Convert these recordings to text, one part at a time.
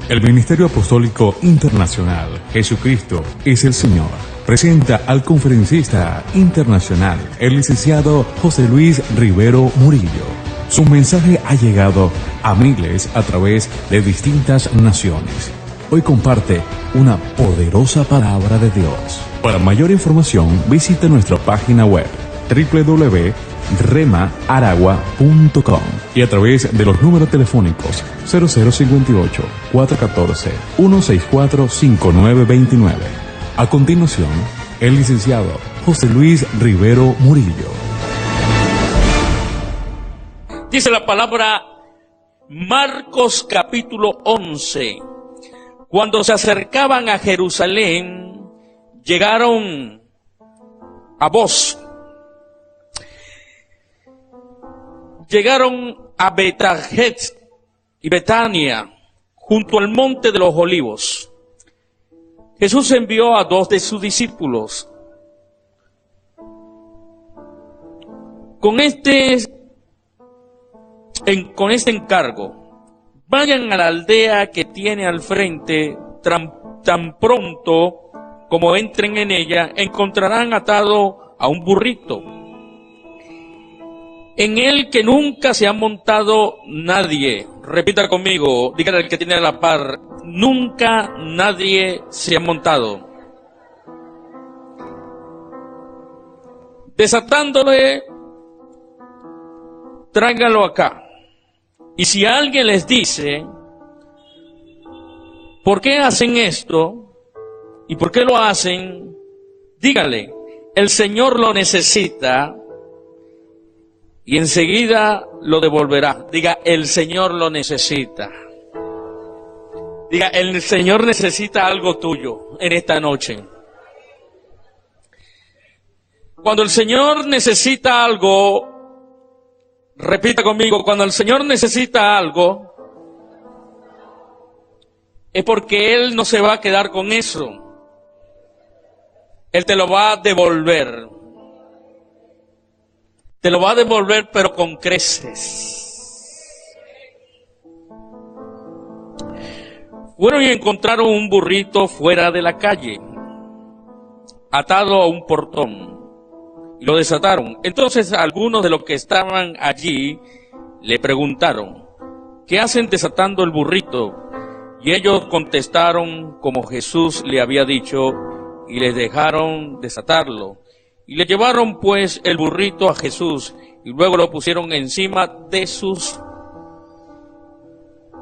El Ministerio Apostólico Internacional Jesucristo es el Señor presenta al conferencista internacional, el licenciado José Luis Rivero Murillo. Su mensaje ha llegado a miles a través de distintas naciones. Hoy comparte una poderosa palabra de Dios. Para mayor información, visite nuestra página web www.remaaragua.com y a través de los números telefónicos 0058-414-164-5929. A continuación, el licenciado José Luis Rivero Murillo. Dice la palabra Marcos capítulo 11. Cuando se acercaban a Jerusalén, llegaron a Bos. Llegaron a Betagé y Betania, junto al monte de los Olivos. Jesús envió a 2 de sus discípulos. Con este encargo: vayan a la aldea que tiene al frente, tan pronto como entren en ella, encontrarán atado a un burrito, en el que nunca se ha montado nadie. Repita conmigo, dígale al que tiene a la par: nunca nadie se ha montado. Desatándole, tráiganlo acá. Y si alguien les dice: ¿por qué hacen esto? ¿Y por qué lo hacen? Dígale: el Señor lo necesita y enseguida lo devolverá. Diga: el Señor lo necesita. Diga: el Señor necesita algo tuyo en esta noche. Cuando el Señor necesita algo, repita conmigo: cuando el Señor necesita algo, es porque Él no se va a quedar con eso. Él te lo va a devolver. Te lo va a devolver, pero con creces. Fueron y encontraron un burrito fuera de la calle, atado a un portón, y lo desataron. Entonces algunos de los que estaban allí le preguntaron: ¿qué hacen desatando el burrito? Y ellos contestaron como Jesús le había dicho, y les dejaron desatarlo. Y le llevaron pues el burrito a Jesús, y luego lo pusieron encima de sus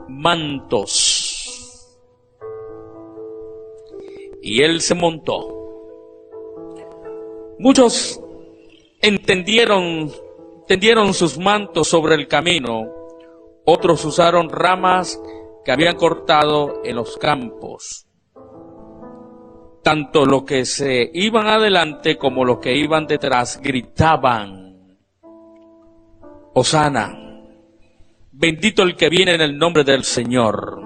mantos. Y él se montó. Muchos tendieron sus mantos sobre el camino, otros usaron ramas que habían cortado en los campos. Tanto los que se iban adelante como los que iban detrás gritaban: Hosana, bendito el que viene en el nombre del Señor,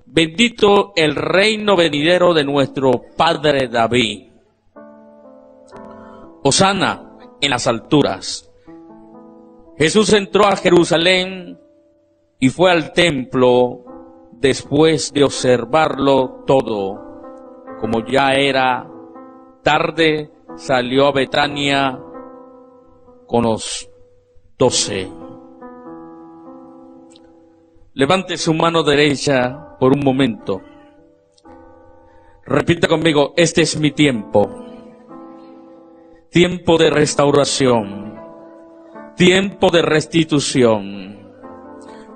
bendito el reino venidero de nuestro padre David. Hosana en las alturas. Jesús entró a Jerusalén y fue al templo. Después de observarlo todo, como ya era tarde, salió a Betania con los 12. Levante su mano derecha por un momento. Repita conmigo: este es mi tiempo. Tiempo de restauración. Tiempo de restitución.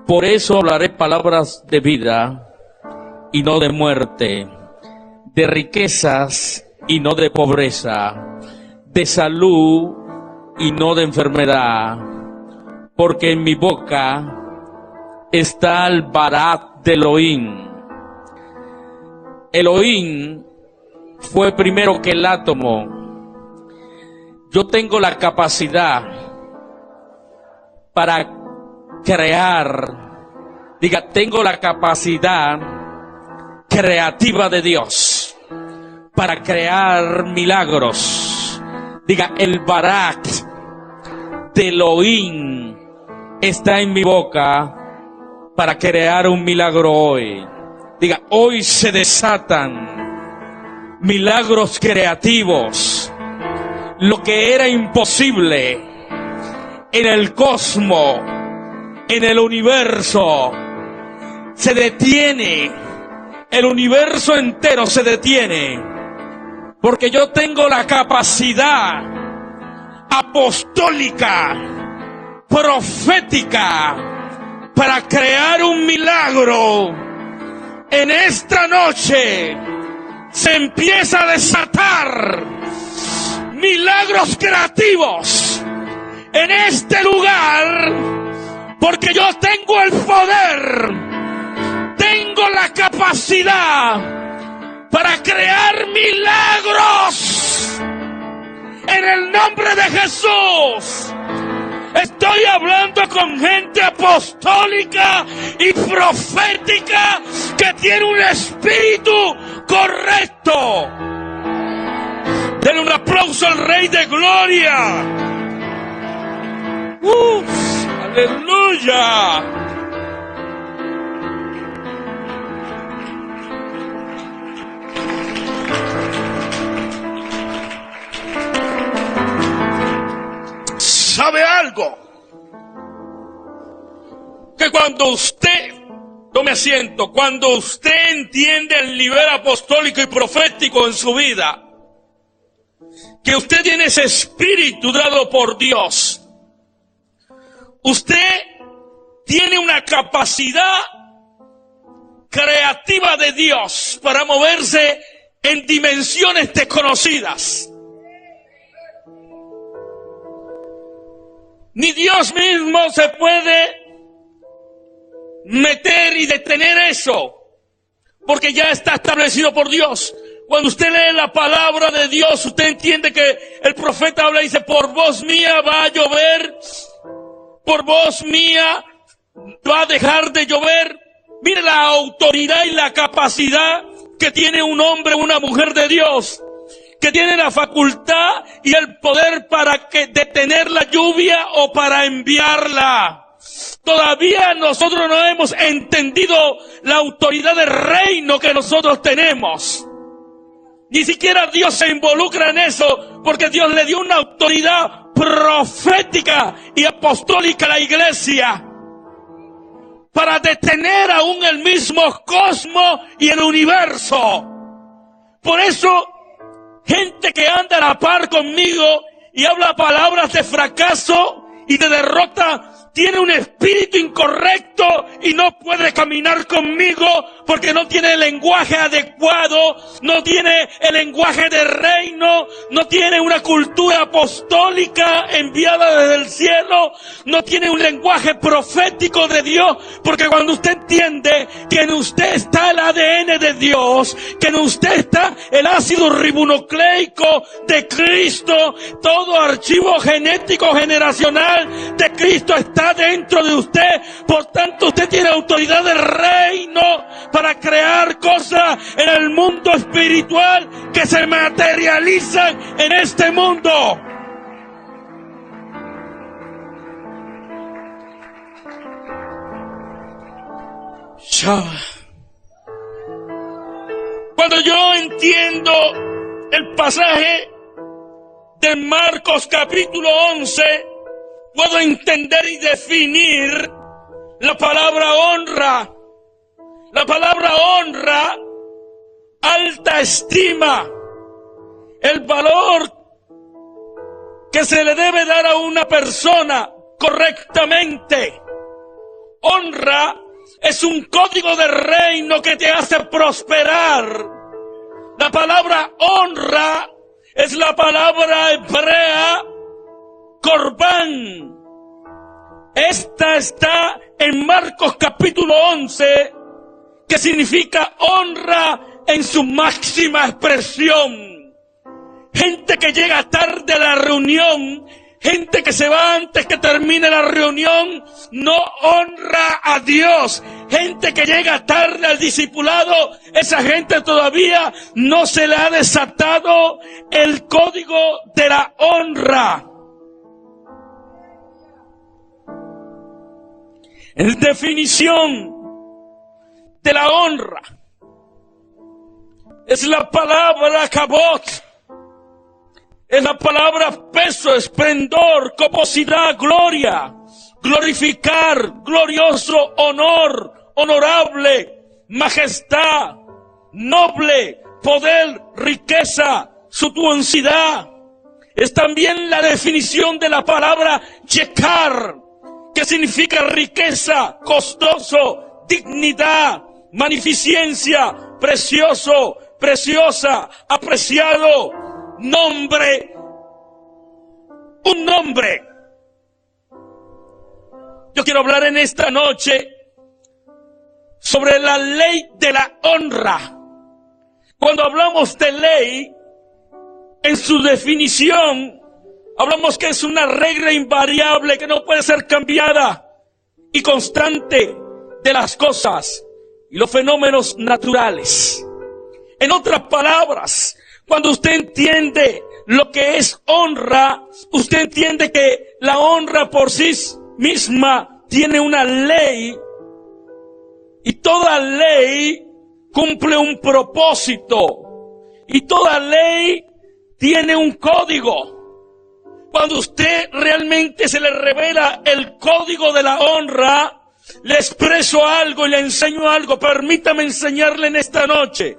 Por eso hablaré palabras de vida y no de muerte, de riquezas y no de pobreza, de salud y no de enfermedad, porque en mi boca está el barat de Elohim. Elohim fue primero que el átomo. Yo tengo la capacidad para crear. Diga: tengo la capacidad creativa de Dios para crear milagros. Diga: el barak de Elohim está en mi boca para crear un milagro hoy. Diga, hoy se desatan milagros creativos. Lo que era imposible en el cosmos, en el universo, se detiene. El universo entero se detiene. Porque yo tengo la capacidad apostólica, profética, para crear un milagro. En esta noche se empieza a desatar milagros creativos en este lugar, porque yo tengo el poder, tengo la capacidad para crear milagros en el nombre de Jesús. Estoy hablando con gente apostólica y profética que tiene un espíritu correcto. Denle un aplauso al Rey de Gloria. ¡Aleluya! ¿Sabe algo? Que cuando usted, tome asiento, cuando usted entiende el nivel apostólico y profético en su vida, que usted tiene ese espíritu dado por Dios, usted tiene una capacidad creativa de Dios para moverse en dimensiones desconocidas. Ni Dios mismo se puede meter y detener eso, porque ya está establecido por Dios. Cuando usted lee la palabra de Dios, usted entiende que el profeta habla y dice, por voz mía va a llover, por voz mía va a dejar de llover. Mire la autoridad y la capacidad que tiene un hombre o una mujer de Dios, que tiene la facultad y el poder para detener la lluvia o para enviarla. Todavía nosotros no hemos entendido la autoridad del reino que nosotros tenemos. Ni siquiera Dios se involucra en eso, porque Dios le dio una autoridad profética y apostólica a la iglesia para detener aún el mismo cosmos y el universo. Por eso, gente que anda a la par conmigo y habla palabras de fracaso y de derrota, tiene un espíritu incorrecto y no puede caminar conmigo porque no tiene el lenguaje adecuado, no tiene el lenguaje de reino, no tiene una cultura apostólica enviada desde el cielo, no tiene un lenguaje profético de Dios, porque cuando usted entiende que en usted está el ADN de Dios, que en usted está el ácido ribonucleico de Cristo, todo archivo genético generacional de Cristo está dentro de usted. Por tanto, usted tiene autoridad del reino para crear cosas en el mundo espiritual que se materializan en este mundo. Cuando yo entiendo el pasaje de Marcos capítulo 11, puedo entender y definir la palabra honra. La palabra honra, alta estima, el valor que se le debe dar a una persona correctamente. Honra es un código de reino que te hace prosperar. La palabra honra es la palabra hebrea Corbán. Esta está en Marcos capítulo 11, que significa honra en su máxima expresión. Gente que llega tarde a la reunión, gente que se va antes que termine la reunión, no honra a Dios. Gente que llega tarde al discipulado, esa gente todavía no se le ha desatado el código de la honra. En definición, de la honra. Es la palabra kabod. Es la palabra peso, esplendor, coposidad, gloria, glorificar, glorioso, honor, honorable, majestad, noble, poder, riqueza, suntuosidad. Es también la definición de la palabra yekar, que significa riqueza, costoso, dignidad, magnificencia, precioso, preciosa, apreciado, nombre, un nombre. Yo quiero hablar en esta noche sobre la ley de la honra. Cuando hablamos de ley, en su definición, hablamos que es una regla invariable que no puede ser cambiada y constante de las cosas y los fenómenos naturales. En otras palabras, cuando usted entiende lo que es honra, usted entiende que la honra por sí misma tiene una ley y toda ley cumple un propósito y toda ley tiene un código. Cuando usted realmente se le revela el código de la honra, le expreso algo y le enseño algo. Permítame enseñarle en esta noche.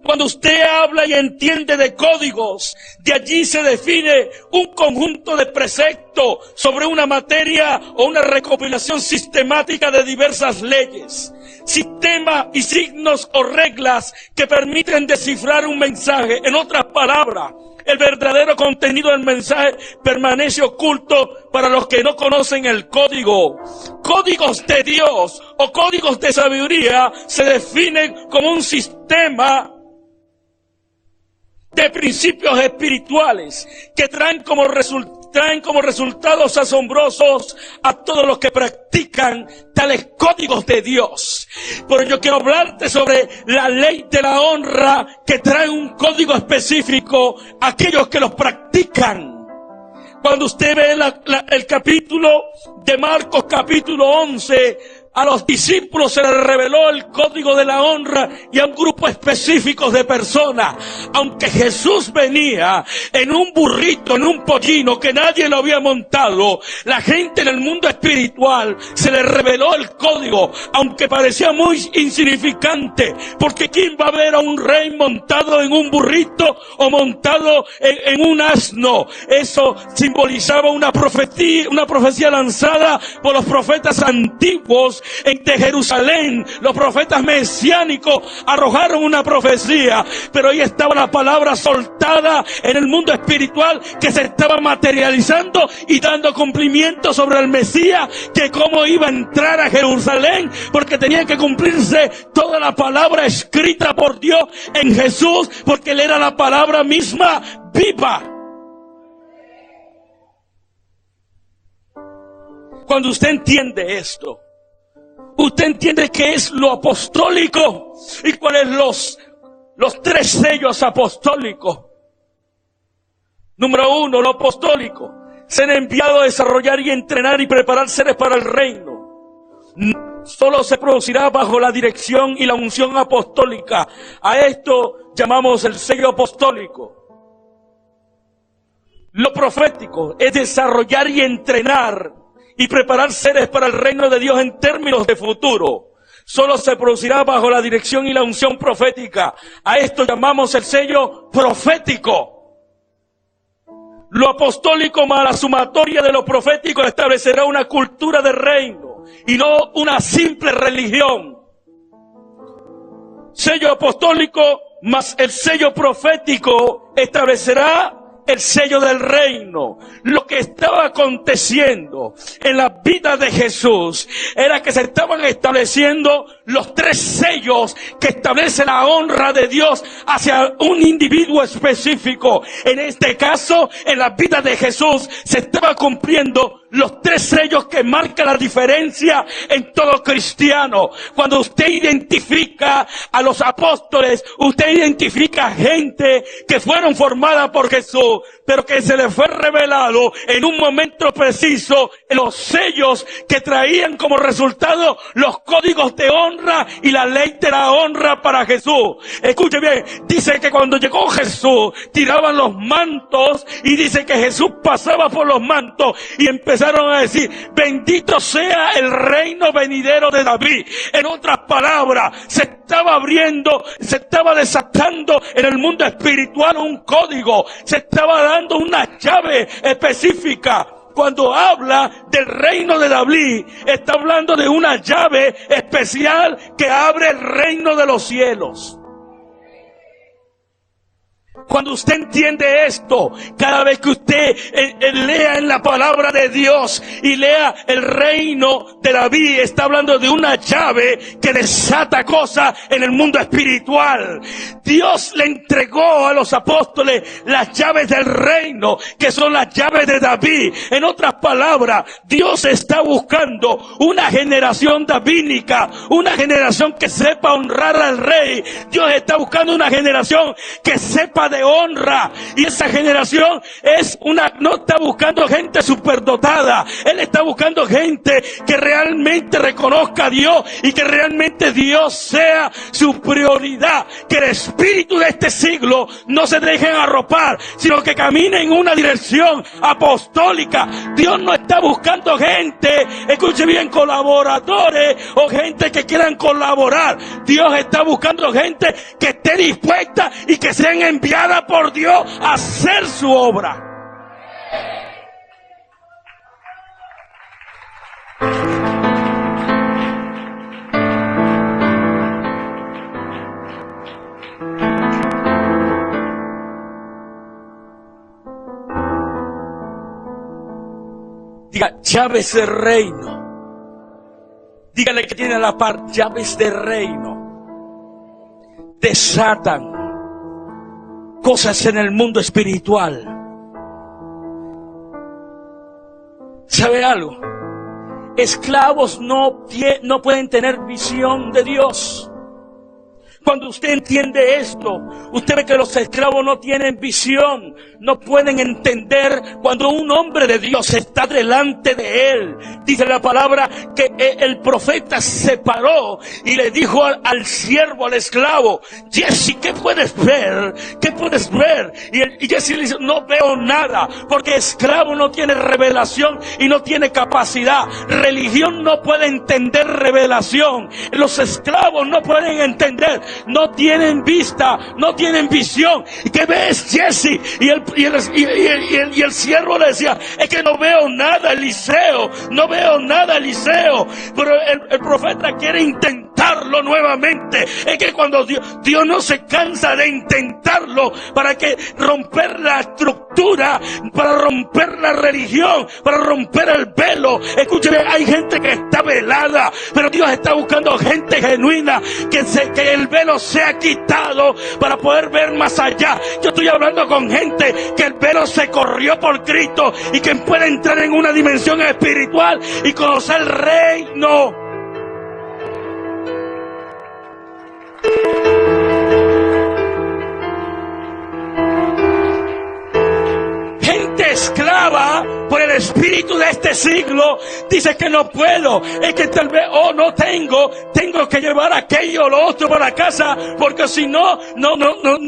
Cuando usted habla y entiende de códigos, de allí se define un conjunto de preceptos sobre una materia o una recopilación sistemática de diversas leyes, sistemas y signos o reglas que permiten descifrar un mensaje. En otras palabras, el verdadero contenido del mensaje permanece oculto para los que no conocen el código. Códigos de Dios o códigos de sabiduría se definen como un sistema de principios espirituales que traen como resultados asombrosos a todos los que practican tales códigos de Dios. Pero yo quiero hablarte sobre la ley de la honra que trae un código específico a aquellos que los practican. Cuando usted ve el capítulo de Marcos, capítulo 11, a los discípulos se les reveló el código de la honra y a un grupo específico de personas. Aunque Jesús venía en un burrito, en un pollino que nadie lo había montado, la gente en el mundo espiritual se les reveló el código, aunque parecía muy insignificante, porque ¿quién va a ver a un rey montado en un burrito o montado en un asno? Eso simbolizaba una profecía lanzada por los profetas antiguos de Jerusalén. Los profetas mesiánicos arrojaron una profecía, pero ahí estaba la palabra soltada en el mundo espiritual que se estaba materializando y dando cumplimiento sobre el Mesías, que cómo iba a entrar a Jerusalén, porque tenía que cumplirse toda la palabra escrita por Dios en Jesús, porque Él era la palabra misma viva. Cuando usted entiende esto, usted entiende qué es lo apostólico y cuáles los tres sellos apostólicos. Número 1, lo apostólico. Ser enviado a desarrollar y entrenar y preparar seres para el reino. Solo se producirá bajo la dirección y la unción apostólica. A esto llamamos el sello apostólico. Lo profético es desarrollar y entrenar y preparar seres para el reino de Dios en términos de futuro. Solo se producirá bajo la dirección y la unción profética. A esto llamamos el sello profético. Lo apostólico más la sumatoria de lo profético establecerá una cultura de reino y no una simple religión. Sello apostólico más el sello profético establecerá el sello del reino. Lo que estaba aconteciendo en la vida de Jesús era que se estaban estableciendo los tres sellos que establece la honra de Dios hacia un individuo específico. En este caso, en la vida de Jesús se estaba cumpliendo los tres sellos que marcan la diferencia en todo cristiano. Cuando usted identifica a los apóstoles, usted identifica gente que fueron formadas por Jesús. pero que se le fue revelado en un momento preciso los sellos que traían como resultado los códigos de honra y la ley de la honra para Jesús. Escuche bien, dice que cuando llegó Jesús, tiraban los mantos y dice que Jesús pasaba por los mantos y empezaron a decir, bendito sea el reino venidero de David. En otras palabras, se estaba abriendo, se estaba desatando en el mundo espiritual un código, se estaba dando una llave específica. Cuando habla del reino de David, está hablando de una llave especial que abre el reino de los cielos. Cuando usted entiende esto, cada vez que usted lea en la palabra de Dios y lea el reino de David, está hablando de una llave que desata cosas en el mundo espiritual. Dios le entregó a los apóstoles las llaves del reino, que son las llaves de David. En otras palabras, Dios está buscando una generación davídica, una generación que sepa honrar al rey. Dios está buscando una generación que sepa de honra, y esa generación no está buscando gente superdotada. Él está buscando gente que realmente reconozca a Dios y que realmente Dios sea su prioridad, que el espíritu de este siglo no se dejen arropar, sino que camine en una dirección apostólica. Dios no está buscando gente, escuche bien, colaboradores o gente que quieran colaborar. Dios está buscando gente que esté dispuesta y que sean enviadas por Dios a hacer su obra. Diga, llaves del reino. Dígale que tiene a la par, llaves del reino. Desatan cosas en el mundo espiritual. ¿Sabe algo? Esclavos no pueden tener visión de Dios. Cuando usted entiende esto, usted ve que los esclavos no tienen visión, no pueden entender cuando un hombre de Dios está delante de él. Dice la palabra que el profeta se paró y le dijo al siervo, al esclavo, Jesse, ¿qué puedes ver? ¿Qué puedes ver? Y Jesse le dice, no veo nada, porque esclavo no tiene revelación y no tiene capacidad. Religión no puede entender revelación. Los esclavos no pueden entender. No tienen vista, no tienen visión. ¿Qué ves, Jesse? Y el siervo le decía, es que no veo nada, Eliseo, no veo nada, Eliseo. Pero el profeta quiere intentarlo nuevamente. Es que cuando Dios no se cansa de intentarlo para que romper la estructura, para romper la religión, para romper el velo. Escúcheme, hay gente que está velada, pero Dios está buscando gente genuina, que el velo sea quitado para poder ver más allá. Yo estoy hablando con gente que el velo se corrió por Cristo y que puede entrar en una dimensión espiritual y conocer el reino. Gente esclava por el espíritu de este siglo dice que no puedo, es que tal vez no tengo que llevar aquello o lo otro para casa, porque si no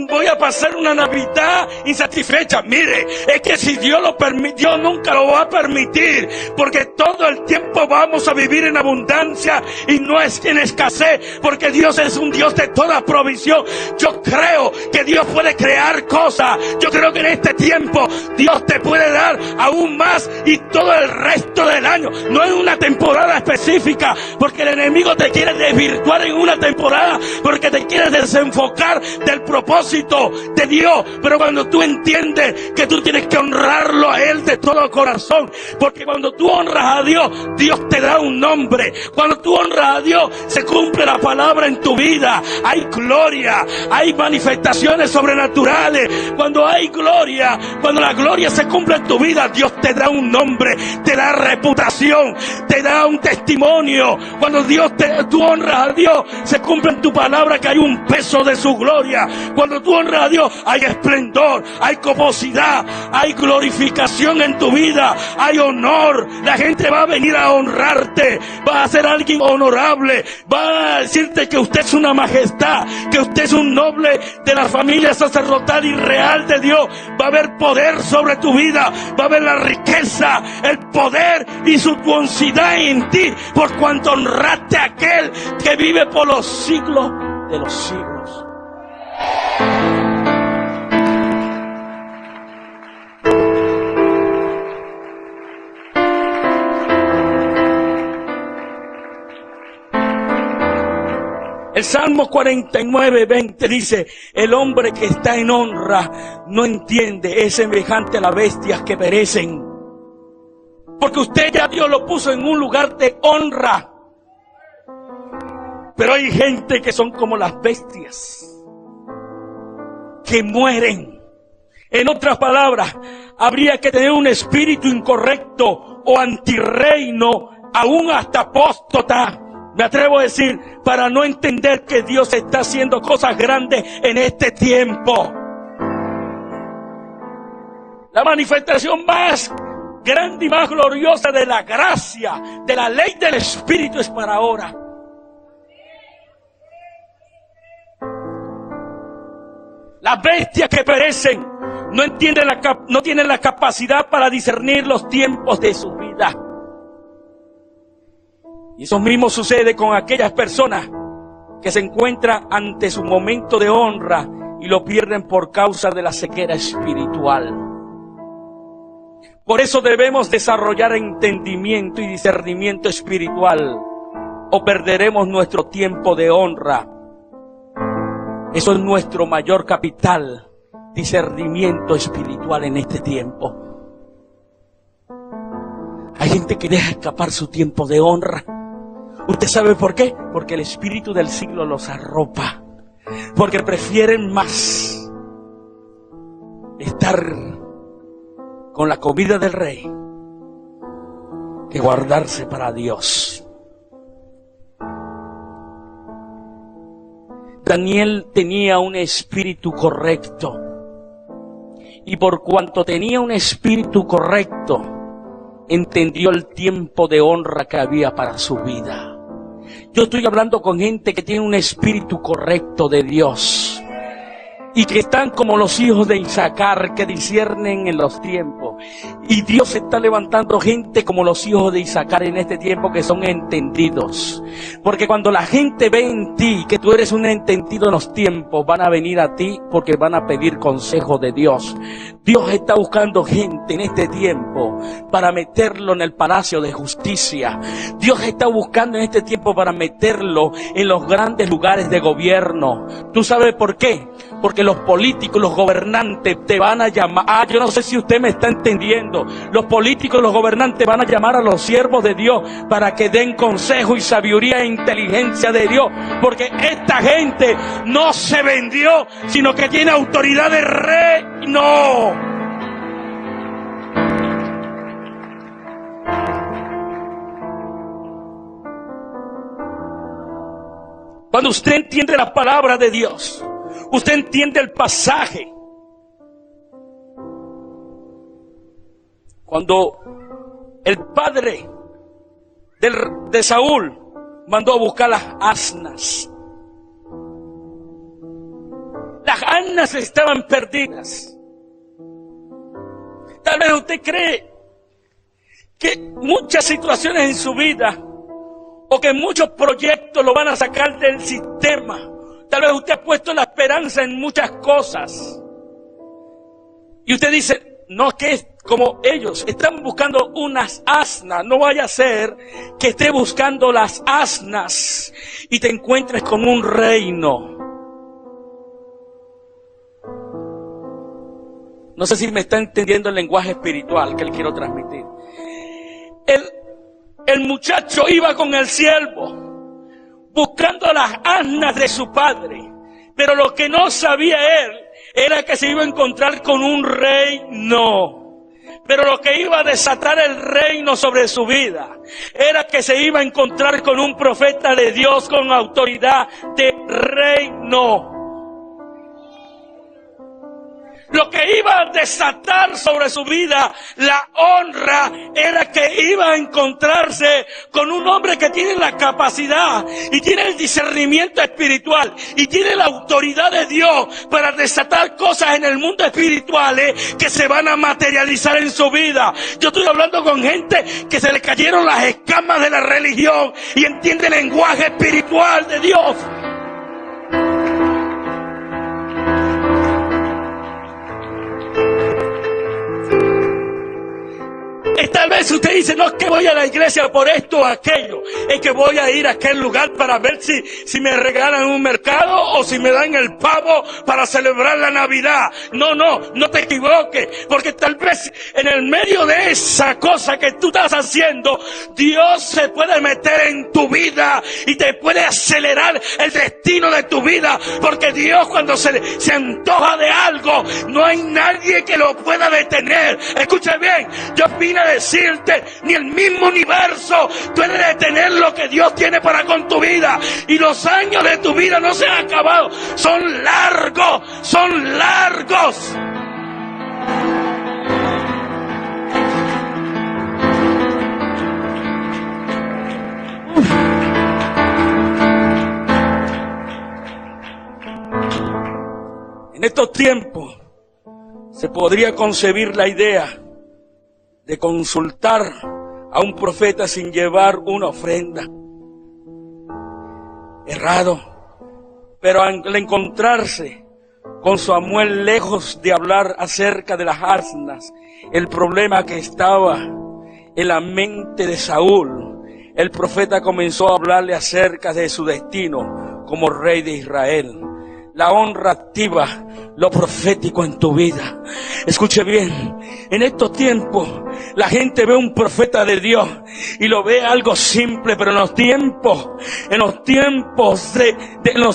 voy a pasar una Navidad insatisfecha. Mire, es que si Dios lo permitió, nunca lo va a permitir, porque todo el tiempo vamos a vivir en abundancia y no es en escasez, porque Dios es un Dios de toda provisión. Yo creo que Dios puede crear cosas. Yo creo que en este tiempo Dios te puede dar aún más y todo el resto del año, no en una temporada específica, porque el enemigo te quiere desvirtuar en una temporada, porque te quiere desenfocar del propósito de Dios. Pero cuando tú entiendes que tú tienes que honrarlo a Él de todo corazón, porque cuando tú honras a Dios, Dios te da un nombre. Cuando tú honras a Dios, se cumple la palabra en tu vida. Hay gloria, hay manifestaciones sobrenaturales. Cuando hay gloria, cuando la gloria se cumple en tu vida, Dios te da un nombre. nombre, te da reputación, te da un testimonio. Cuando tú honras a Dios, se cumple en tu palabra que hay un peso de su gloria. Cuando tú honras a Dios, hay esplendor, hay coposidad, hay glorificación en tu vida, hay honor. La gente va a venir a honrarte, va a ser alguien honorable, va a decirte que usted es una majestad, que usted es un noble de la familia sacerdotal y real de Dios. Va a haber poder sobre tu vida, va a haber la riqueza, el poder y su suntuosidad en ti, por cuanto honraste a aquel que vive por los siglos de los siglos. El Salmo 49:20 dice: el hombre que está en honra no entiende, es semejante a las bestias que perecen. Porque usted ya Dios lo puso en un lugar de honra. Pero hay gente que son como las bestias, que mueren. En otras palabras, habría que tener un espíritu incorrecto o antirreino, aún hasta apóstata, me atrevo a decir, para no entender que Dios está haciendo cosas grandes en este tiempo. La manifestación más grande y más gloriosa de la gracia, de la ley del Espíritu, es para ahora. Las bestias que perecen no tienen la capacidad para discernir los tiempos de su vida. Y eso mismo sucede con aquellas personas que se encuentran ante su momento de honra y lo pierden por causa de la ceguera espiritual. Por eso debemos desarrollar entendimiento y discernimiento espiritual, o perderemos nuestro tiempo de honra. Eso es nuestro mayor capital, discernimiento espiritual en este tiempo. Hay gente que deja escapar su tiempo de honra. ¿Usted sabe por qué? Porque el espíritu del siglo los arropa. Porque prefieren más estar con la comida del rey que guardarse para Dios. Daniel tenía un espíritu correcto. Y por cuanto tenía un espíritu correcto, entendió el tiempo de honra que había para su vida. Yo estoy hablando con gente que tiene un espíritu correcto de Dios y que están como los hijos de Isaacar, que disciernen en los tiempos. Y Dios está levantando gente como los hijos de Isaacar en este tiempo, que son entendidos. Porque cuando la gente ve en ti que tú eres un entendido en los tiempos, van a venir a ti porque van a pedir consejo de Dios. Dios está buscando gente en este tiempo para meterlo en el palacio de justicia. Dios está buscando en este tiempo para meterlo en los grandes lugares de gobierno. ¿Tú sabes por qué? Porque los políticos, los gobernantes te van a llamar. Yo no sé si usted me está entendiendo. Los políticos, los gobernantes van a llamar a los siervos de Dios para que den consejo y sabiduría e inteligencia de Dios. Porque esta gente no se vendió, sino que tiene autoridad de reino. Cuando usted entiende la palabra de Dios, usted entiende el pasaje. Cuando el padre de Saúl mandó a buscar las asnas. Las asnas estaban perdidas. Tal vez usted cree que muchas situaciones en su vida, o que muchos proyectos lo van a sacar del sistema. Tal vez usted ha puesto la esperanza en muchas cosas. Y usted dice, no, que es como ellos, están buscando unas asnas. No vaya a ser que esté buscando las asnas y te encuentres con un reino. No sé si me está entendiendo el lenguaje espiritual que le quiero transmitir. El muchacho iba con el siervo, buscando las asnas de su padre. Pero lo que no sabía él era que se iba a encontrar con un reino. Pero lo que iba a desatar el reino sobre su vida era que se iba a encontrar con un profeta de Dios con autoridad de reino. Lo que iba a desatar sobre su vida la honra era que iba a encontrarse con un hombre que tiene la capacidad y tiene el discernimiento espiritual y tiene la autoridad de Dios para desatar cosas en el mundo espiritual que se van a materializar en su vida. Yo estoy hablando con gente que se le cayeron las escamas de la religión y entiende el lenguaje espiritual de Dios. Tal vez usted dice, no es que voy a la iglesia por esto o aquello, es que voy a ir a aquel lugar para ver si me regalan un mercado o si me dan el pavo para celebrar la Navidad. No te equivoques, porque tal vez en el medio de esa cosa que tú estás haciendo, Dios se puede meter en tu vida y te puede acelerar el destino de tu vida, porque Dios cuando se antoja de algo, no hay nadie que lo pueda detener. Escucha bien, yo vine a decirte, ni el mismo universo puede detener lo que Dios tiene para con tu vida. Y los años de tu vida no se han acabado, son largos. En estos tiempos se podría concebir la idea de consultar a un profeta sin llevar una ofrenda. Errado. Pero al encontrarse con Samuel, lejos de hablar acerca de las asnas, el problema que estaba en la mente de Saúl, el profeta comenzó a hablarle acerca de su destino como rey de Israel. La honra activa lo profético en tu vida. Escuche bien, en estos tiempos la gente ve un profeta de Dios y lo ve algo simple, pero en los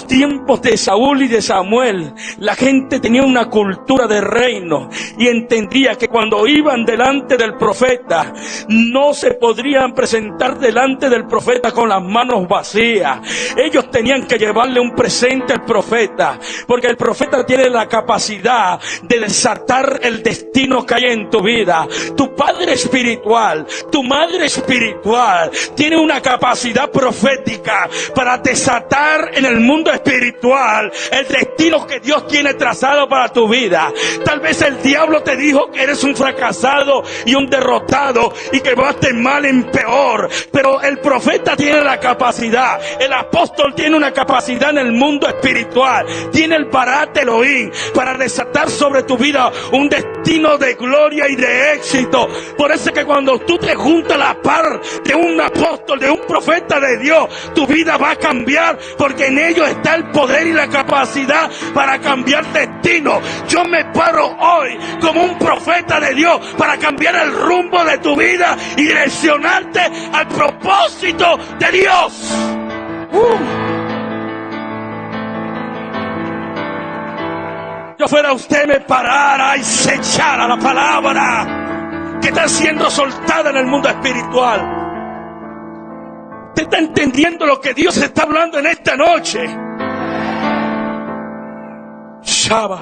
tiempos de Saúl y de Samuel, la gente tenía una cultura de reino y entendía que cuando iban delante del profeta, no se podrían presentar delante del profeta con las manos vacías. Ellos tenían que llevarle un presente al profeta, porque el profeta tiene la capacidad de desatar el destino que hay en tu vida. Tu padre espiritual, tu madre espiritual tiene una capacidad profética para desatar en el mundo espiritual el destino que Dios tiene trazado para tu vida. Tal vez el diablo te dijo que eres un fracasado y un derrotado y que vas de mal en peor, pero el profeta tiene la capacidad, el apóstol tiene una capacidad en el mundo espiritual, tiene el Barat Elohim para desatar sobre tu vida un destino de gloria y de éxito. Por eso es que cuando tú te juntas a la par de un apóstol, de un profeta de Dios, tu vida va a cambiar, porque en ellos está el poder y la capacidad para cambiar destino. Yo me paro hoy como un profeta de Dios para cambiar el rumbo de tu vida y direccionarte al propósito de Dios. Yo fuera usted, me parara y se echara la palabra que está siendo soltada en el mundo espiritual. ¿Usted está entendiendo lo que Dios está hablando en esta noche? Shaba.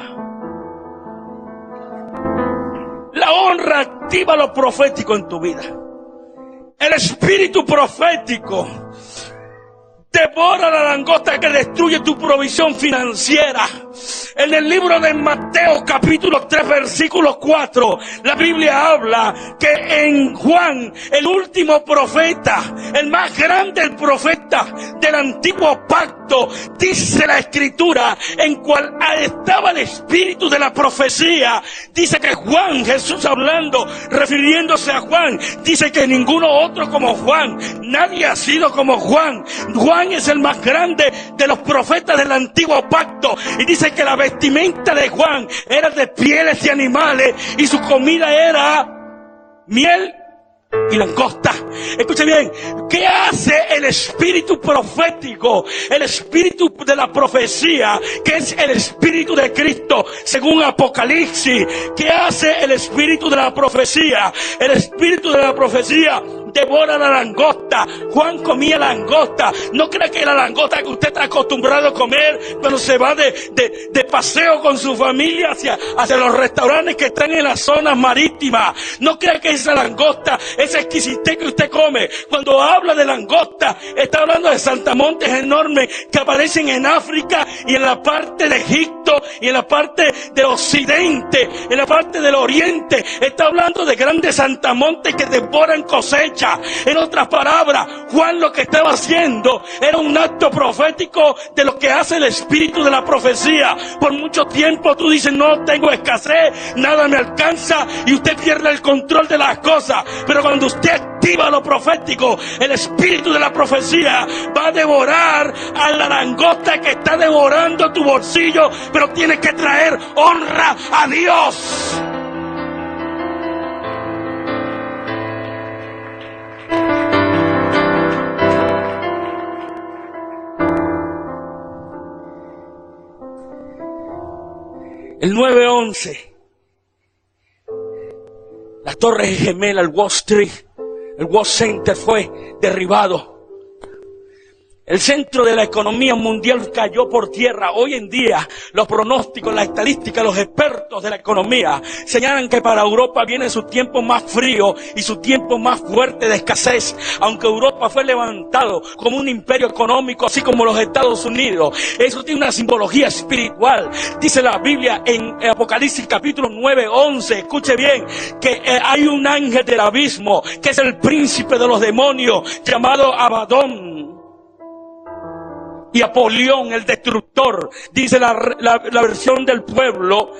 La honra activa lo profético en tu vida. El espíritu profético devora la langosta que destruye tu provisión financiera. En el libro de Mateo capítulo 3 versículo 4, la Biblia habla que en Juan, el último profeta, el más grande profeta del antiguo pacto, dice la escritura, en cual estaba el espíritu de la profecía. Dice que Juan, Jesús hablando, refiriéndose a Juan, dice que ninguno otro como Juan, nadie ha sido como Juan. Juan es el más grande de los profetas del antiguo pacto, y dice que la vestimenta de Juan era de pieles de animales y su comida era miel y langosta. Escuche bien, ¿qué hace el espíritu profético? El espíritu de la profecía, que es el espíritu de Cristo, según Apocalipsis. ¿Qué hace el espíritu de la profecía? El espíritu de la profecía devora la langosta. Juan comía langosta. No cree que la langosta que usted está acostumbrado a comer cuando se va de paseo con su familia hacia los restaurantes que están en las zonas marítimas. No cree que esa langosta, esa exquisitez que usted come. Cuando habla de langosta, está hablando de saltamontes enormes que aparecen en África y en la parte de Egipto y en la parte del occidente, en la parte del oriente. Está hablando de grandes saltamontes que devoran cosechas. En otras palabras, Juan lo que estaba haciendo era un acto profético de lo que hace el espíritu de la profecía. Por mucho tiempo tú dices, no tengo escasez, nada me alcanza, y usted pierde el control de las cosas. Pero cuando usted activa lo profético, el espíritu de la profecía va a devorar a la langosta que está devorando tu bolsillo, pero tienes que traer honra a Dios. El 9/11, la Torre Gemela, el Wall Street, el World Center fue derribado. El centro de la economía mundial cayó por tierra. Hoy en día, los pronósticos, las estadísticas, los expertos de la economía señalan que para Europa viene su tiempo más frío y su tiempo más fuerte de escasez. Aunque Europa fue levantado como un imperio económico, así como los Estados Unidos, eso tiene una simbología espiritual. Dice la Biblia en Apocalipsis capítulo 9:11, escuche bien, que hay un ángel del abismo, que es el príncipe de los demonios, llamado Abadón. Y Apolión, el destructor, dice la versión del pueblo,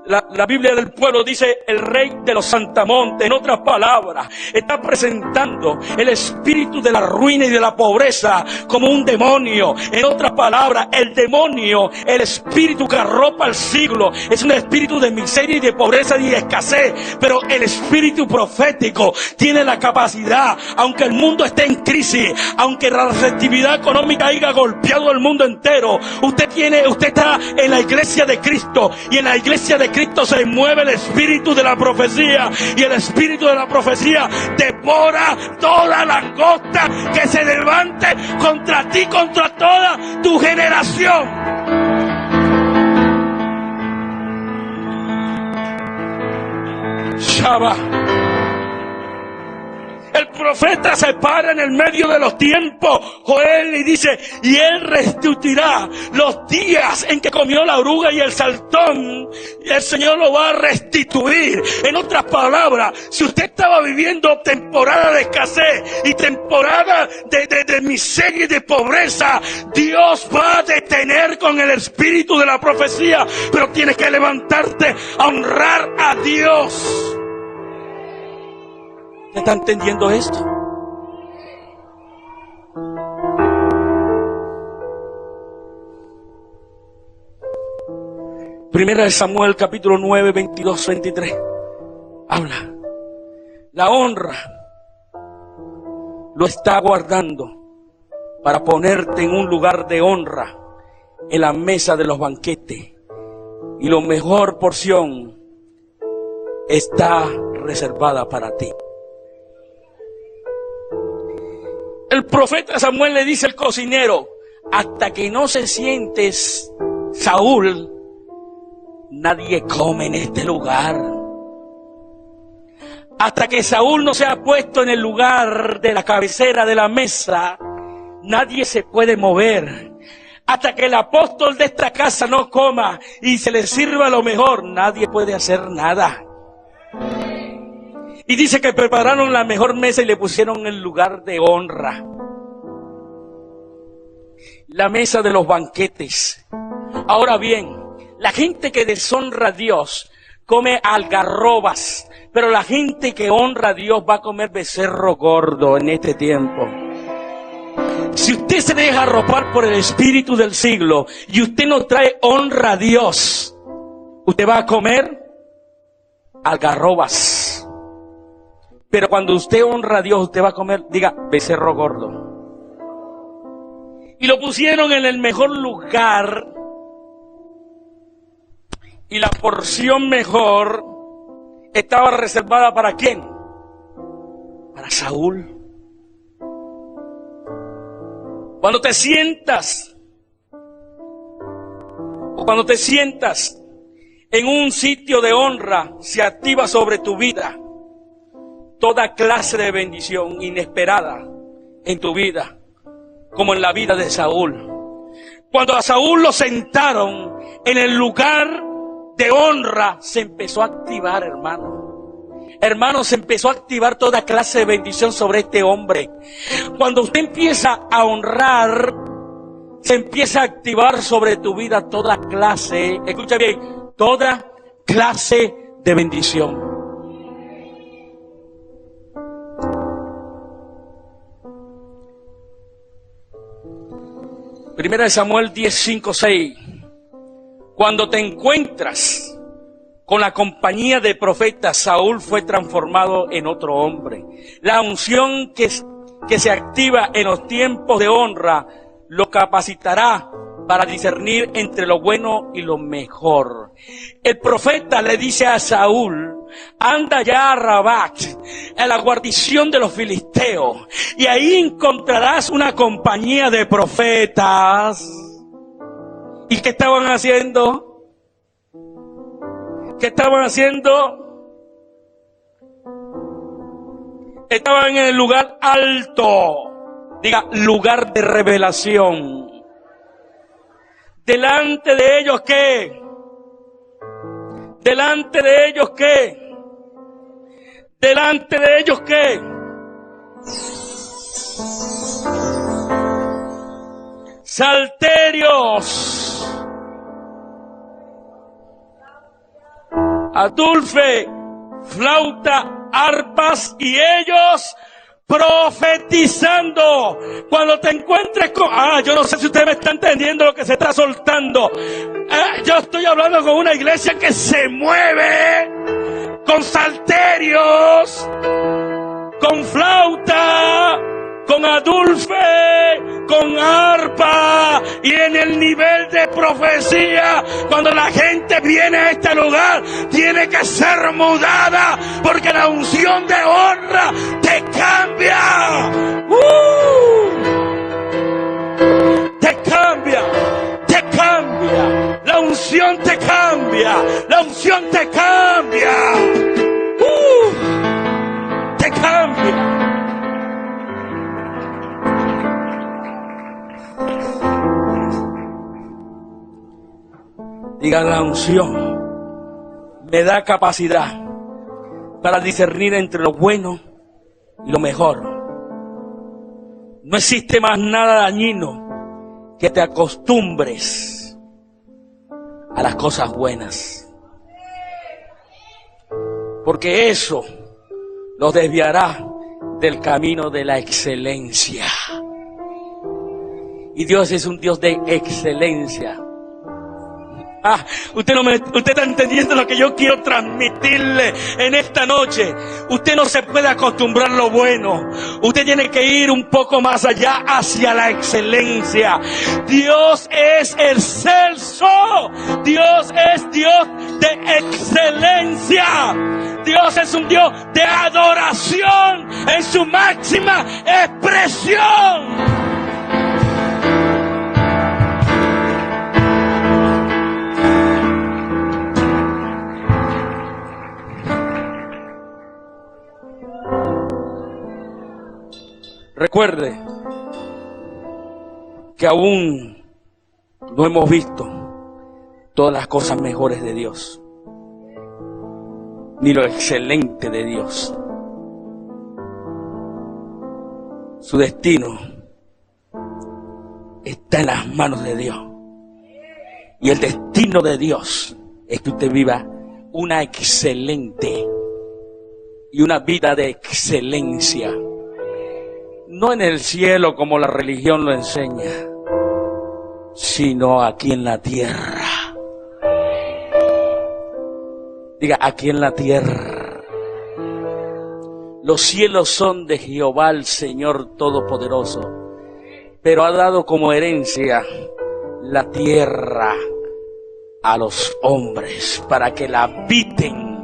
la Biblia del pueblo dice el rey de los saltamontes. En otras palabras, está presentando el espíritu de la ruina y de la pobreza como un demonio. En otras palabras, el demonio, el espíritu que arropa el siglo, es un espíritu de miseria y de pobreza y de escasez. Pero el espíritu profético tiene la capacidad, aunque el mundo esté en crisis, aunque la receptividad económica haya golpeado el mundo entero, usted está en la iglesia de Cristo, y en la iglesia de Cristo se mueve el espíritu de la profecía, y el espíritu de la profecía devora toda langosta que se levante contra ti, contra toda tu generación. Shabbat. El profeta se para en el medio de los tiempos, Joel, y dice, y él restituirá los días en que comió la oruga y el saltón, y el Señor lo va a restituir. En otras palabras, si usted estaba viviendo temporada de escasez y temporada de miseria y de pobreza, Dios va a detener con el espíritu de la profecía, pero tienes que levantarte a honrar a Dios. ¿Está entendiendo esto? Primera de Samuel, capítulo 9, 22, 23. Habla. La honra lo está guardando para ponerte en un lugar de honra en la mesa de los banquetes. Y la mejor porción está reservada para ti. El profeta Samuel le dice al cocinero, hasta que no se sientes Saúl, nadie come en este lugar. Hasta que Saúl no se ha puesto en el lugar de la cabecera de la mesa, nadie se puede mover. Hasta que el apóstol de esta casa no coma y se le sirva lo mejor, nadie puede hacer nada. Y dice que prepararon la mejor mesa y le pusieron el lugar de honra. La mesa de los banquetes. Ahora bien, la gente que deshonra a Dios come algarrobas, pero la gente que honra a Dios va a comer becerro gordo en este tiempo. Si usted se deja arropar por el espíritu del siglo y usted no trae honra a Dios, usted va a comer algarrobas, Pero cuando usted honra a Dios, usted va a comer, diga, becerro gordo. Y lo pusieron en el mejor lugar. Y la porción mejor estaba reservada ¿para quién? Para Saúl. Cuando te sientas en un sitio de honra, se activa sobre tu vida toda clase de bendición inesperada en tu vida, como en la vida de Saúl. Cuando a Saúl lo sentaron en el lugar de honra, se empezó a activar, hermano, se empezó a activar toda clase de bendición sobre este hombre. Cuando usted empieza a honrar, se empieza a activar sobre tu vida toda clase, escucha bien, toda clase de bendición. Primera de Samuel 10:5-6. Cuando te encuentras con la compañía de profetas, Saúl fue transformado en otro hombre. La unción que se activa en los tiempos de honra lo capacitará para discernir entre lo bueno y lo mejor. El profeta le dice a Saúl, anda ya a Rabat, a la guarnición de los filisteos, y ahí encontrarás una compañía de profetas. ¿Y qué estaban haciendo? ¿Qué estaban haciendo? Estaban en el lugar alto. Diga, lugar de revelación. Delante de ellos, ¿qué? Delante de ellos, ¿qué? Delante de ellos, ¿qué? Salterios, adulfe, flauta, arpas, y ellos profetizando. Cuando te encuentres con... yo no sé si usted me está entendiendo lo que se está soltando. Yo estoy hablando con una iglesia que se mueve con salterios, con flauta, con adulfe, con arpa, y en el nivel de profecía. Cuando la gente viene a este lugar, tiene que ser mudada, porque la unción de honra te cambia. Te cambia, te cambia. La unción te cambia, la unción te cambia. Te cambia. Diga, la unción me da capacidad para discernir entre lo bueno y lo mejor. No existe más nada dañino que te acostumbres a las cosas buenas, porque eso los desviará del camino de la excelencia. Y Dios es un Dios de excelencia. Usted está entendiendo lo que yo quiero transmitirle en esta noche. Usted no se puede acostumbrar a lo bueno. Usted tiene que ir un poco más allá, hacia la excelencia. Dios es excelso. Dios es Dios de excelencia. Dios es un Dios de adoración en su máxima expresión. Recuerde que aún no hemos visto todas las cosas mejores de Dios, ni lo excelente de Dios. Su destino está en las manos de Dios. Y el destino de Dios es que usted viva una excelente y una vida de excelencia. No en el cielo como la religión lo enseña, sino aquí en la tierra. Diga, aquí en la tierra. Los cielos son de Jehová, el Señor Todopoderoso, pero ha dado como herencia la tierra a los hombres para que la habiten.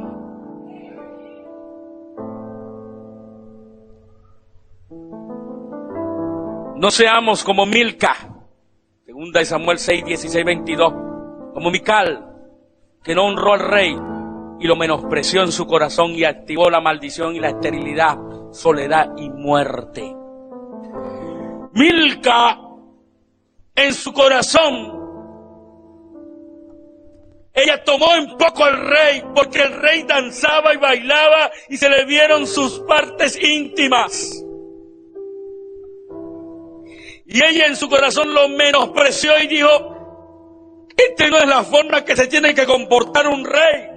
No seamos como Milca, segunda de Samuel 6, 16, 22, como Mical, que no honró al rey y lo menospreció en su corazón y activó la maldición y la esterilidad, soledad y muerte. Milca, en su corazón, ella tomó en poco al rey, porque el rey danzaba y bailaba y se le vieron sus partes íntimas. Y ella en su corazón lo menospreció y dijo: esta no es la forma que se tiene que comportar un rey.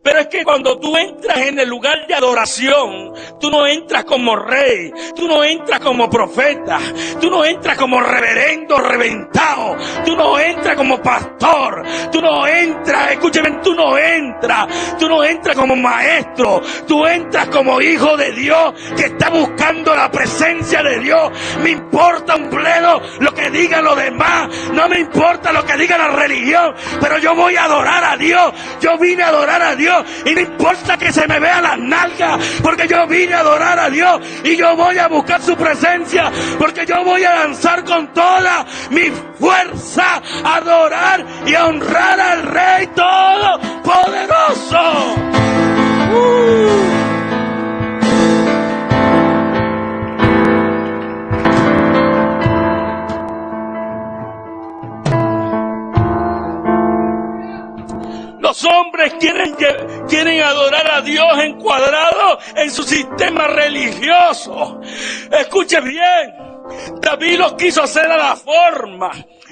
Pero es que cuando tú entras en el lugar de adoración, tú no entras como rey, tú no entras como profeta, tú no entras como reverendo reventado, tú no entras como pastor, tú no entras, escúcheme, tú no entras como maestro, tú entras como hijo de Dios que está buscando la presencia de Dios. Me importa un bledo lo que digan los demás, no me importa lo que diga la religión, pero yo voy a adorar a Dios, yo vine a adorar a Dios. Y no importa que se me vean las nalgas, porque yo vine a adorar a Dios y yo voy a buscar su presencia, porque yo voy a danzar con toda mi fuerza, a adorar y a honrar al Rey Todopoderoso. Los hombres quieren adorar a Dios encuadrado en su sistema religioso. Escuche bien, David lo quiso hacer a la forma,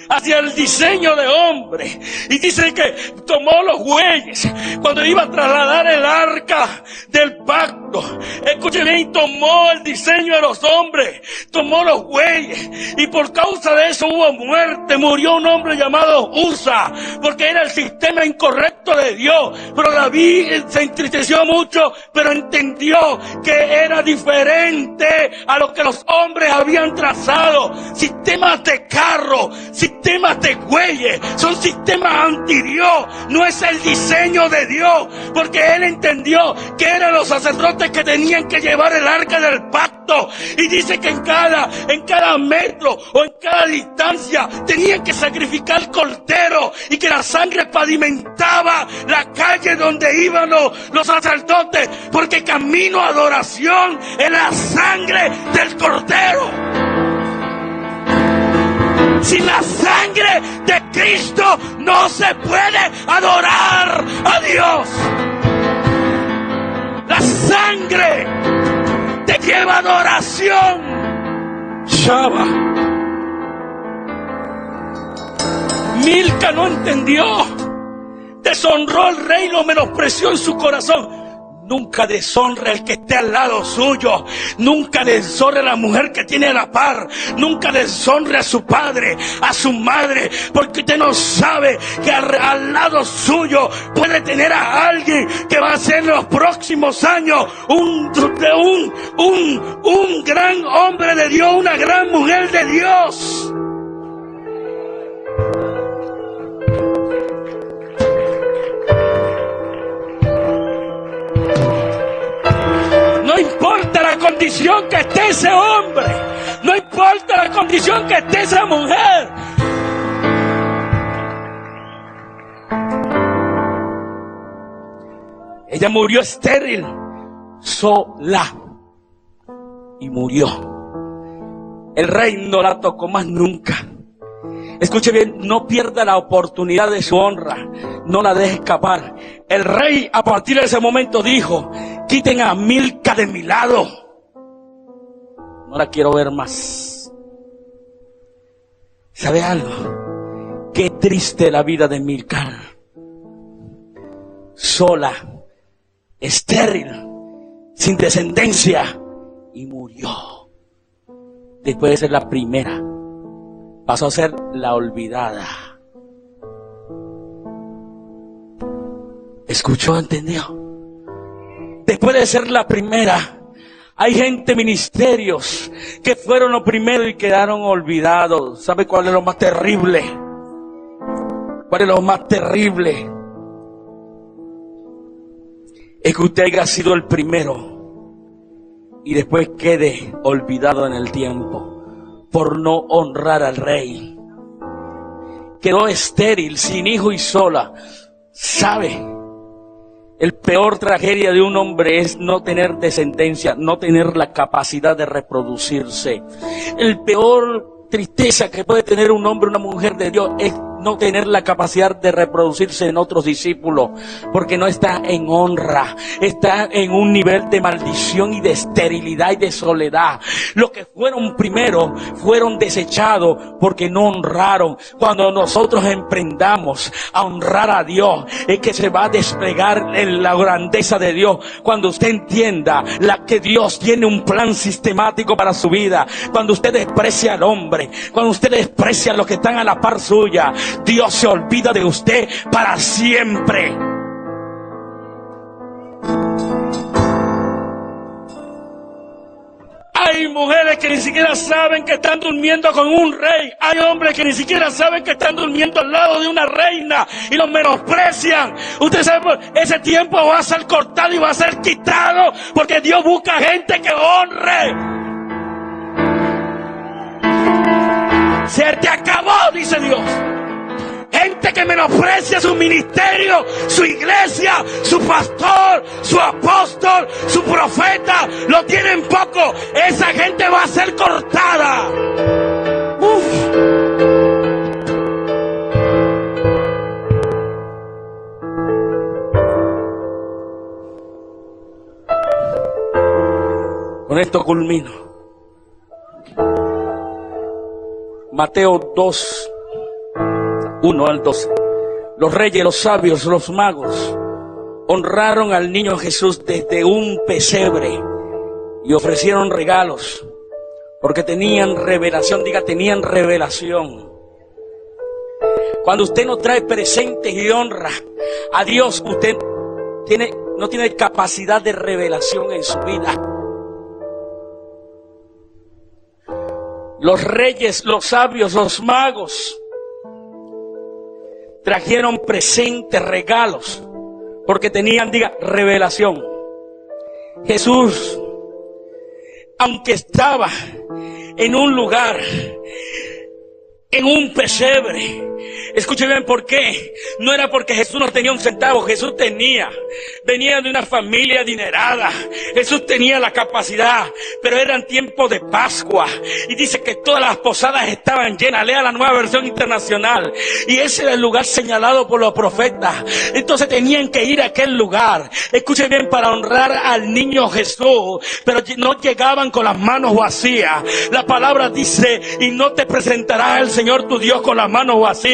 hacia el diseño de hombre, y dice que tomó los bueyes cuando iba a trasladar el arca del pacto. Escuche bien, tomó el diseño de los hombres, tomó los bueyes, y por causa de eso hubo muerte. Murió un hombre llamado Usa, porque era el sistema incorrecto de Dios. Pero David se entristeció mucho, pero entendió que era diferente a lo que los hombres habían trazado. Sistemas de carro, sistemas de bueyes, son sistemas anti-Dios, no es el diseño de Dios, porque él entendió que eran los sacerdotes que tenían que llevar el arca del pacto, y dice que en cada metro o en cada distancia tenían que sacrificar cordero, y que la sangre pavimentaba la calle donde iban los sacerdotes, porque camino a adoración es la sangre del cordero. Sin la sangre de Cristo no se puede adorar a Dios. La sangre te lleva a adoración. Shaba. Milca no entendió. Deshonró al rey, lo menospreció en su corazón. Nunca deshonre al que esté al lado suyo. Nunca deshonre a la mujer que tiene a la par. Nunca deshonre a su padre, a su madre, porque usted no sabe que al lado suyo puede tener a alguien que va a ser en los próximos años un gran hombre de Dios, una gran mujer de Dios. No importa la condición que esté ese hombre, no importa la condición que esté esa mujer. Ella murió estéril, sola, y murió. El rey no la tocó más nunca. Escuche bien, no pierda la oportunidad de su honra, no la deje escapar. El rey a partir de ese momento dijo: quiten a Milca de mi lado, no la quiero ver más. ¿Sabe algo? Qué triste la vida de Milca, sola, estéril, sin descendencia, y murió. Después de ser la primera, pasó a ser la olvidada. ¿Escuchó? ¿Entendió? Después de ser la primera, Hay gente, ministerios, que fueron los primeros y quedaron olvidados. ¿Sabe cuál es lo más terrible? ¿Cuál es lo más terrible? Es que usted haya sido el primero y después quede olvidado en el tiempo por no honrar al rey. Quedó estéril, sin hijo y sola. ¿Sabe? El peor tragedia de un hombre es no tener descendencia, no tener la capacidad de reproducirse. El peor tristeza que puede tener un hombre o una mujer de Dios es no tener la capacidad de reproducirse en otros discípulos, porque no está en honra, está en un nivel de maldición y de esterilidad y de soledad. Los que fueron primero fueron desechados porque no honraron. Cuando nosotros emprendamos a honrar a Dios, es que se va a desplegar en la grandeza de Dios. Cuando usted entienda que Dios tiene un plan sistemático para su vida, cuando usted desprecia al hombre, cuando usted desprecia a los que están a la par suya, Dios se olvida de usted para siempre. Hay mujeres que ni siquiera saben que están durmiendo con un rey. Hay hombres que ni siquiera saben que están durmiendo al lado de una reina y los menosprecian. Usted sabe, ese tiempo va a ser cortado y va a ser quitado, porque Dios busca gente que honre. Se te acabó, dice Dios. Gente que menosprecia su ministerio, su iglesia, su pastor, su apóstol, su profeta, lo tienen poco. Esa gente va a ser cortada. Con esto culmino. Mateo 2. 1 al 12. Los reyes, los sabios, los magos honraron al niño Jesús desde un pesebre y ofrecieron regalos porque tenían revelación. Diga, tenían revelación. Cuando usted no trae presentes y honra a Dios, usted no tiene capacidad de revelación en su vida. Los reyes, los sabios, los magos trajeron presentes, regalos, porque tenían, diga, revelación. Jesús, aunque estaba en un lugar, en un pesebre, escuche bien por qué. No era porque Jesús no tenía un centavo. Jesús venía de una familia adinerada. Jesús tenía la capacidad, pero eran tiempos de Pascua. Y dice que todas las posadas estaban llenas. Lea la Nueva Versión Internacional. Y ese era el lugar señalado por los profetas. Entonces tenían que ir a aquel lugar, escuche bien, para honrar al niño Jesús. Pero no llegaban con las manos vacías. La palabra dice, y no te presentará el Señor tu Dios con las manos vacías.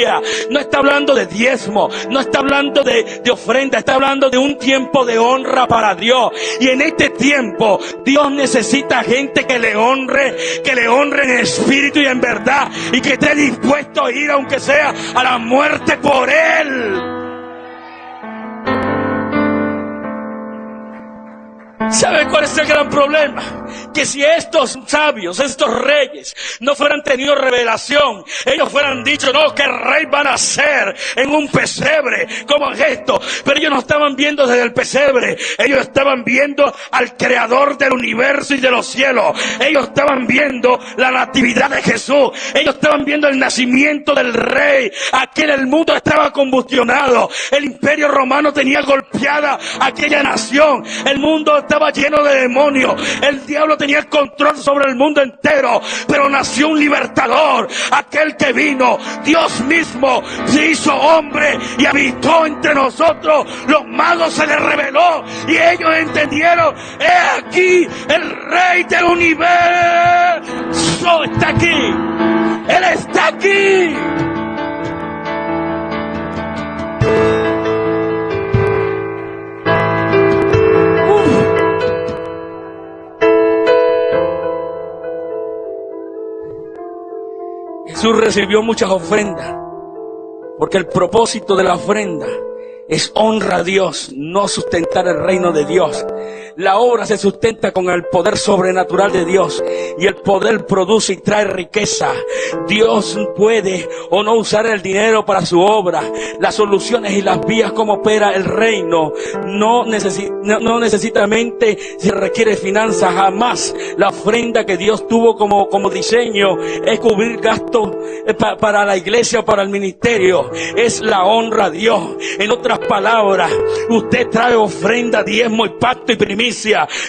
No está hablando de diezmo, no está hablando de ofrenda, está hablando de un tiempo de honra para Dios. Y en este tiempo Dios necesita gente que le honre en espíritu y en verdad, y que esté dispuesto a ir aunque sea a la muerte por Él. ¿Sabe cuál es el gran problema? Que si estos sabios, estos reyes, no fueran tenido revelación, ellos fueran dicho, no, que rey van a ser en un pesebre, como esto. Pero ellos no estaban viendo desde el pesebre, ellos estaban viendo al creador del universo y de los cielos. Ellos estaban viendo la natividad de Jesús, ellos estaban viendo el nacimiento del rey. Aquel, el mundo estaba combustionado, el imperio romano tenía golpeada aquella nación, el mundo estaba lleno de demonios, el diablo tenía el control sobre el mundo entero, pero nació un libertador, aquel que vino, Dios mismo se hizo hombre y habitó entre nosotros. Los magos se les reveló y ellos entendieron, he aquí el rey del universo está aquí, Él está aquí. Jesús recibió muchas ofrendas, porque el propósito de la ofrenda es honra a Dios, no sustentar el reino de Dios. La obra se sustenta con el poder sobrenatural de Dios, y el poder produce y trae riqueza. Dios puede o no usar el dinero para su obra. Las soluciones y las vías como opera el reino no necesariamente se requiere finanzas. Jamás la ofrenda que Dios tuvo como diseño es cubrir gastos para la iglesia o para el ministerio. Es la honra a Dios. En otras palabras, usted trae ofrenda, diezmo y pacto y primicia.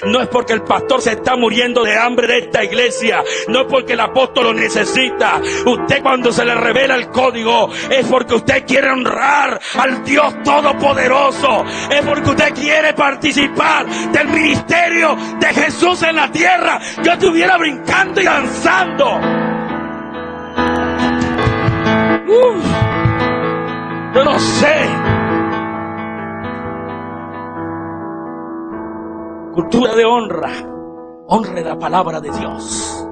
No es porque el pastor se está muriendo de hambre de esta iglesia. No es porque el apóstol lo necesita. Usted, cuando se le revela el código, es porque usted quiere honrar al Dios Todopoderoso. Es porque usted quiere participar del ministerio de Jesús en la tierra. Yo estuviera brincando y danzando. Yo no sé. Cultura de honra. Honre la palabra de Dios.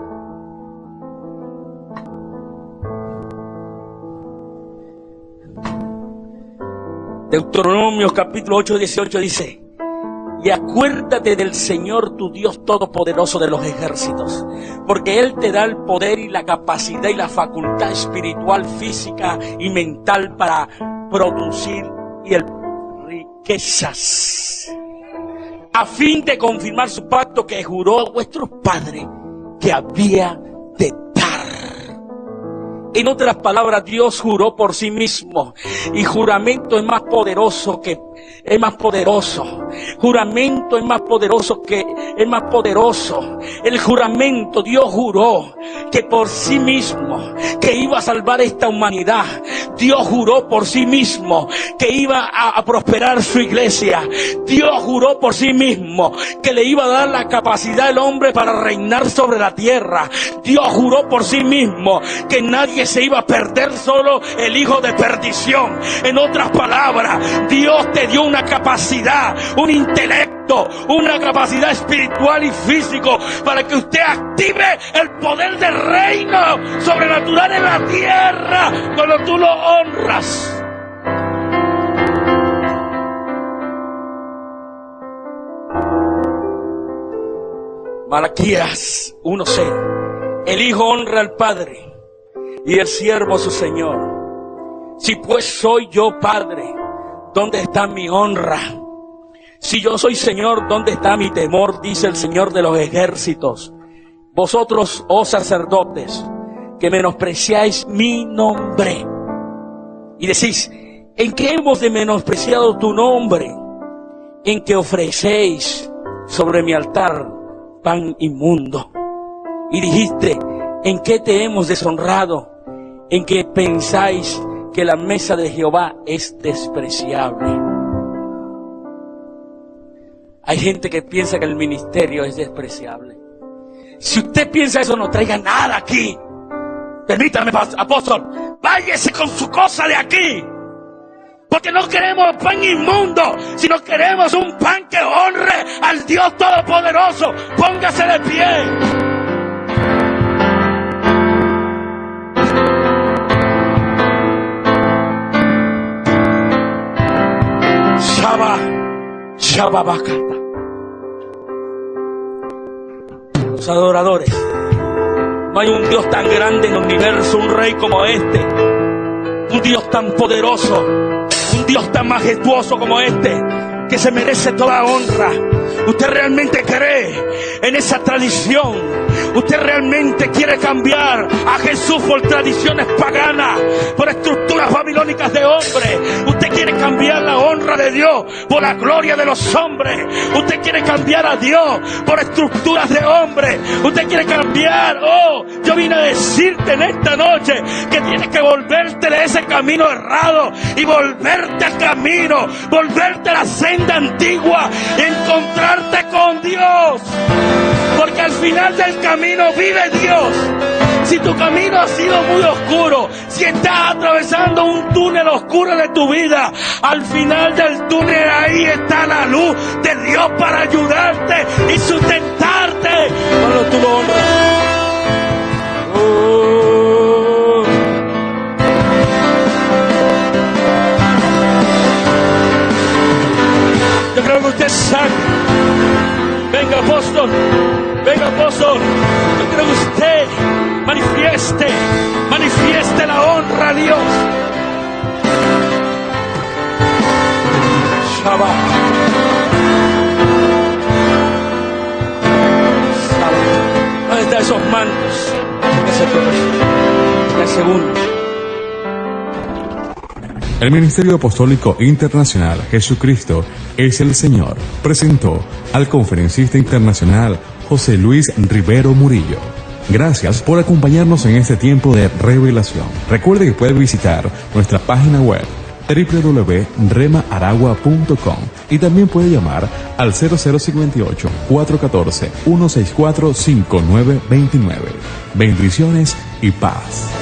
Deuteronomio capítulo 8, 18 dice: y acuérdate del Señor tu Dios Todopoderoso de los ejércitos, porque Él te da el poder y la capacidad y la facultad espiritual, física y mental para producir riquezas, a fin de confirmar su pacto que juró a vuestros padres que había de dar. En otras palabras, Dios juró por sí mismo, y juramento es más poderoso. Juramento es más poderoso. El juramento, Dios juró que por sí mismo, que iba a salvar esta humanidad. Dios juró por sí mismo que iba a prosperar su iglesia. Dios juró por sí mismo que le iba a dar la capacidad al hombre para reinar sobre la tierra. Dios juró por sí mismo que nadie se iba a perder, solo el hijo de perdición. En otras palabras, Dios te dio una capacidad, un intelecto, una capacidad espiritual y físico para que usted active el poder del reino sobrenatural en la tierra cuando tú lo honras. Malaquías 1:6. El hijo honra al padre y el siervo a su señor. Si pues soy yo padre, ¿dónde está mi honra? Si yo soy Señor, ¿dónde está mi temor? Dice el Señor de los ejércitos. Vosotros, oh sacerdotes, que menospreciáis mi nombre. Y decís: ¿en qué hemos de menospreciado tu nombre? En que ofrecéis sobre mi altar pan inmundo. Y dijiste: ¿en qué te hemos deshonrado? En que pensáis que la mesa de Jehová es despreciable. Hay gente que piensa que el ministerio es despreciable. Si usted piensa eso, no traiga nada aquí. Permítame, apóstol, váyase con su cosa de aquí. Porque no queremos pan inmundo, sino queremos un pan que honre al Dios Todopoderoso. Póngase de pie. Shababakata. Los adoradores. No hay un Dios tan grande en el universo, un rey como este. Un Dios tan poderoso, un Dios tan majestuoso como este, que se merece toda honra. ¿Usted realmente cree en esa tradición? ¿Usted realmente quiere cambiar a Jesús por tradiciones paganas, por estructuras babilónicas de hombres? ¿Usted quiere cambiar la honra de Dios por la gloria de los hombres? ¿Usted quiere cambiar a Dios por estructuras de hombres? ¿Usted quiere cambiar? Yo vine a decirte en esta noche que tienes que volverte de ese camino errado y volverte al camino, volverte a la senda antigua y encontrarte con Dios. Porque al final del camino vive Dios. Si tu camino ha sido muy oscuro, si estás atravesando un túnel oscuro de tu vida, al final del túnel ahí está la luz de Dios para ayudarte y sustentarte cuando tú lo honras. Yo creo que usted sabe vagabundo. El Ministerio Apostólico Internacional Jesucristo es el Señor presentó al conferencista internacional José Luis Rivero Murillo. Gracias por acompañarnos en este tiempo de revelación. Recuerde que puede visitar nuestra página web www.remaaragua.com y también puede llamar al 0058-414-164-5929. Bendiciones y paz.